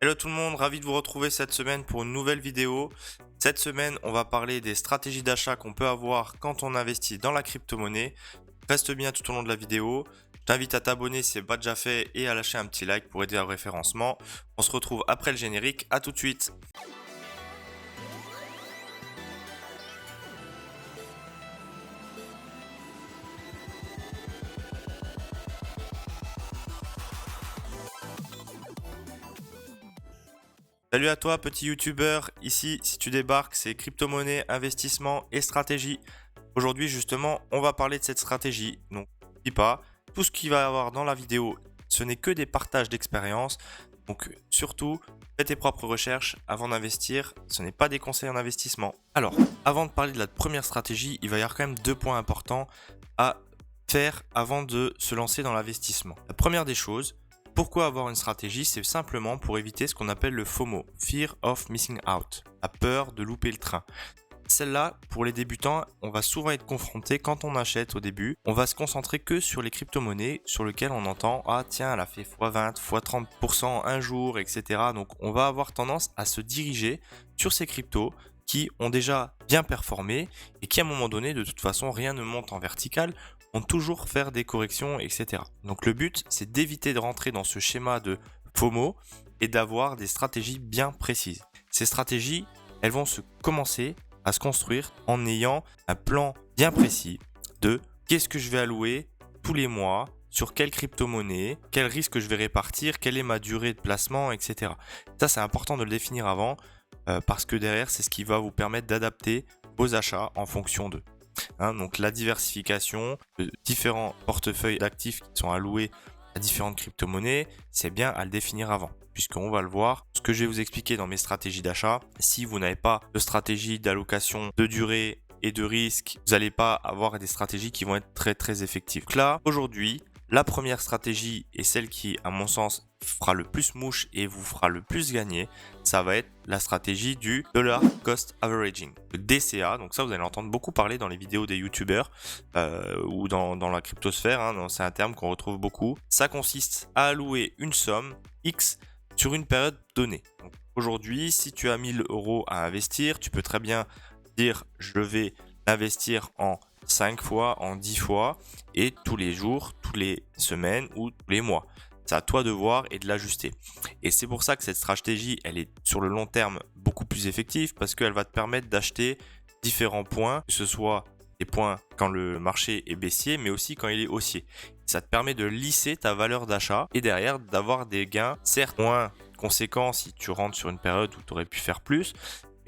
Hello tout le monde, ravi de vous retrouver cette semaine pour une nouvelle vidéo. Cette semaine, on va parler des stratégies d'achat qu'on peut avoir quand on investit dans la crypto-monnaie. Reste bien tout au long de la vidéo. Je t'invite à t'abonner si ce n'est pas déjà fait et à lâcher un petit like pour aider au référencement. On se retrouve après le générique, à tout de suite. Salut à toi petit youtubeur, ici si tu débarques c'est crypto-monnaie, investissement et stratégie. Aujourd'hui justement on va parler de cette stratégie, donc n'oublie pas, tout ce qu'il va y avoir dans la vidéo ce n'est que des partages d'expérience, donc surtout fais tes propres recherches avant d'investir, ce n'est pas des conseils en investissement. Alors avant de parler de la première stratégie, il va y avoir quand même deux points importants à faire avant de se lancer dans l'investissement. La première des choses, pourquoi avoir une stratégie? C'est simplement pour éviter ce qu'on appelle le FOMO, Fear of Missing Out, la peur de louper le train. Celle-là, pour les débutants, on va souvent être confronté quand on achète au début. On va se concentrer que sur les crypto-monnaies sur lesquelles on entend « Ah tiens, elle a fait x20, x30% un jour, etc. » Donc on va avoir tendance à se diriger sur ces cryptos qui ont déjà bien performé et qui à un moment donné, de toute façon, rien ne monte en vertical, vont toujours faire des corrections, etc. Donc le but, c'est d'éviter de rentrer dans ce schéma de FOMO et d'avoir des stratégies bien précises. Ces stratégies, elles vont se commencer à se construire en ayant un plan bien précis de qu'est-ce que je vais allouer tous les mois, sur quelle crypto-monnaie, quel risque je vais répartir, quelle est ma durée de placement, etc. Ça, c'est important de le définir avant parce que derrière, c'est ce qui va vous permettre d'adapter vos achats en fonction d'eux. Donc la diversification de différents portefeuilles d'actifs qui sont alloués à différentes crypto-monnaies, c'est bien à le définir avant, puisqu'on va le voir. Ce que je vais vous expliquer dans mes stratégies d'achat, si vous n'avez pas de stratégie d'allocation de durée et de risque, vous n'allez pas avoir des stratégies qui vont être très très effectives. Donc là, aujourd'hui, la première stratégie et celle qui, à mon sens, fera le plus mouche et vous fera le plus gagner, ça va être la stratégie du Dollar Cost Averaging, le DCA. Donc ça, vous allez entendre beaucoup parler dans les vidéos des youtubeurs ou dans la cryptosphère. C'est un terme qu'on retrouve beaucoup. Ça consiste à allouer une somme X sur une période donnée. Donc aujourd'hui, si tu as 1000 euros à investir, tu peux très bien dire je vais l'investir en 5 fois, en 10 fois, et tous les jours, toutes les semaines ou tous les mois. C'est à toi de voir et de l'ajuster. Et c'est pour ça que cette stratégie, elle est sur le long terme beaucoup plus effective parce qu'elle va te permettre d'acheter différents points, que ce soit des points quand le marché est baissier, mais aussi quand il est haussier. Ça te permet de lisser ta valeur d'achat et derrière d'avoir des gains, certes moins conséquents si tu rentres sur une période où tu aurais pu faire plus,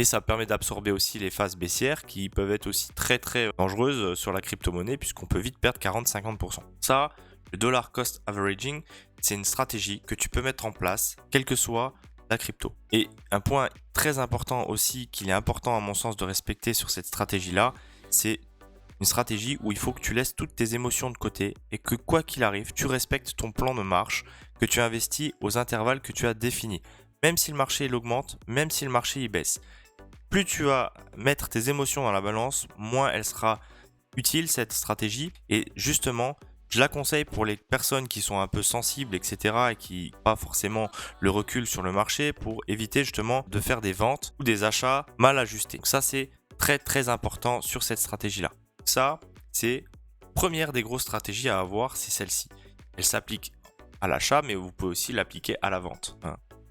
et ça permet d'absorber aussi les phases baissières qui peuvent être aussi très très dangereuses sur la crypto-monnaie puisqu'on peut vite perdre 40-50%. Ça, le dollar cost averaging, c'est une stratégie que tu peux mettre en place quelle que soit la crypto. Et un point très important aussi qu'il est important à mon sens de respecter sur cette stratégie-là, c'est une stratégie où il faut que tu laisses toutes tes émotions de côté et que quoi qu'il arrive, tu respectes ton plan de marche que tu investis aux intervalles que tu as définis. Même si le marché il augmente, même si le marché il baisse. Plus tu vas mettre tes émotions dans la balance, moins elle sera utile cette stratégie. Et justement, je la conseille pour les personnes qui sont un peu sensibles, etc. et qui n'ont pas forcément le recul sur le marché pour éviter justement de faire des ventes ou des achats mal ajustés. Donc ça, c'est très très important sur cette stratégie-là. Ça, c'est la première des grosses stratégies à avoir, c'est celle-ci. Elle s'applique à l'achat, mais vous pouvez aussi l'appliquer à la vente.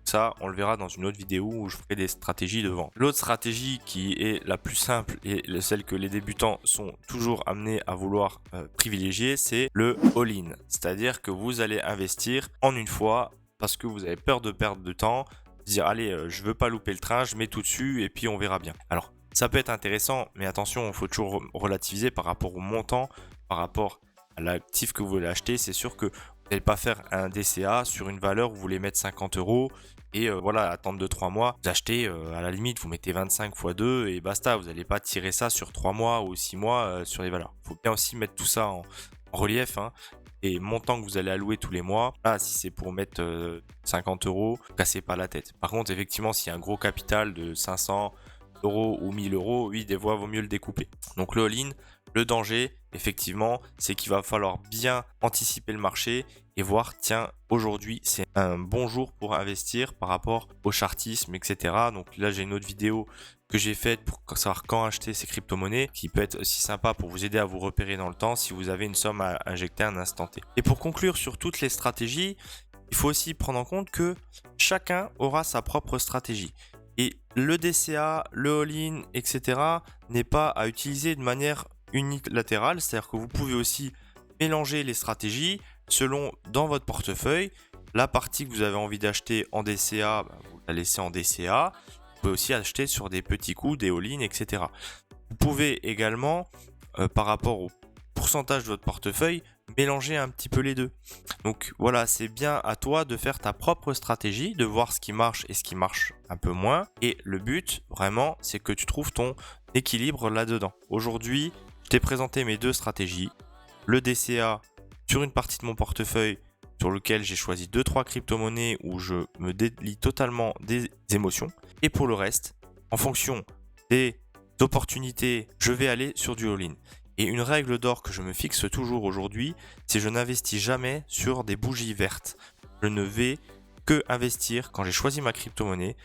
Ça, on le verra dans une autre vidéo où je ferai des stratégies de vente. L'autre stratégie qui est la plus simple et celle que les débutants sont toujours amenés à vouloir privilégier, c'est le all-in. C'est-à-dire que vous allez investir en une fois parce que vous avez peur de perdre de temps, dire allez, je veux pas louper le train, je mets tout dessus et puis on verra bien. Alors, ça peut être intéressant, mais attention, il faut toujours relativiser par rapport au montant, par rapport à l'actif que vous voulez acheter. C'est sûr que vous n'allez pas faire un DCA sur une valeur où vous voulez mettre 50 euros et voilà, attendre 2-3 mois. Vous achetez, à la limite, vous mettez 25 x 2 et basta. Vous n'allez pas tirer ça sur 3 mois ou 6 mois sur les valeurs. Il faut bien aussi mettre tout ça en relief. Et montant que vous allez allouer tous les mois. Là, si c'est pour mettre 50 euros, cassez pas la tête. Par contre, effectivement, s'il y a un gros capital de 500 euros ou 1000 euros, oui, des fois, vaut mieux le découper. Donc le all-in, le danger, effectivement, c'est qu'il va falloir bien anticiper le marché et voir, tiens, aujourd'hui, c'est un bon jour pour investir par rapport au chartisme, etc. Donc là, j'ai une autre vidéo que j'ai faite pour savoir quand acheter ces crypto-monnaies, qui peut être aussi sympa pour vous aider à vous repérer dans le temps si vous avez une somme à injecter à un instant T. Et pour conclure sur toutes les stratégies, il faut aussi prendre en compte que chacun aura sa propre stratégie. Et le DCA, le all-in, etc. n'est pas à utiliser de manière unilatérale, c'est-à-dire que vous pouvez aussi mélanger les stratégies selon dans votre portefeuille. La partie que vous avez envie d'acheter en DCA, vous la laissez en DCA. Vous pouvez aussi acheter sur des petits coups, des all-in, etc. Vous pouvez également, par rapport au pourcentage de votre portefeuille, mélanger un petit peu les deux. Donc voilà, c'est bien à toi de faire ta propre stratégie, de voir ce qui marche et ce qui marche un peu moins. Et le but, vraiment, c'est que tu trouves ton équilibre là-dedans. Aujourd'hui, je t'ai présenté mes deux stratégies. Le DCA sur une partie de mon portefeuille sur lequel j'ai choisi 2-3 crypto-monnaies où je me délie totalement des émotions. Et pour le reste, en fonction des opportunités, je vais aller sur du all-in. Et une règle d'or que je me fixe toujours aujourd'hui, c'est je n'investis jamais sur des bougies vertes. Je ne vais que investir quand j'ai choisi ma crypto-monnaie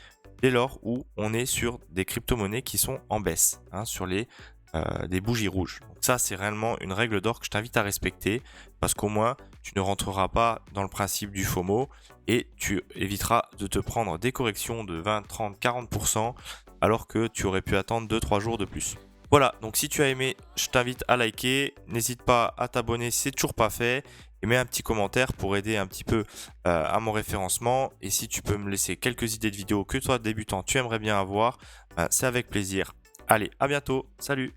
dès lors où on est sur des crypto-monnaies qui sont en baisse, sur des bougies rouges. Donc ça, c'est réellement une règle d'or que je t'invite à respecter parce qu'au moins, tu ne rentreras pas dans le principe du FOMO et tu éviteras de te prendre des corrections de 20, 30, 40% alors que tu aurais pu attendre 2-3 jours de plus. Voilà, donc si tu as aimé, je t'invite à liker, n'hésite pas à t'abonner si c'est toujours pas fait et mets un petit commentaire pour aider un petit peu à mon référencement. Et si tu peux me laisser quelques idées de vidéos que toi débutant tu aimerais bien avoir, c'est avec plaisir. Allez, à bientôt, salut!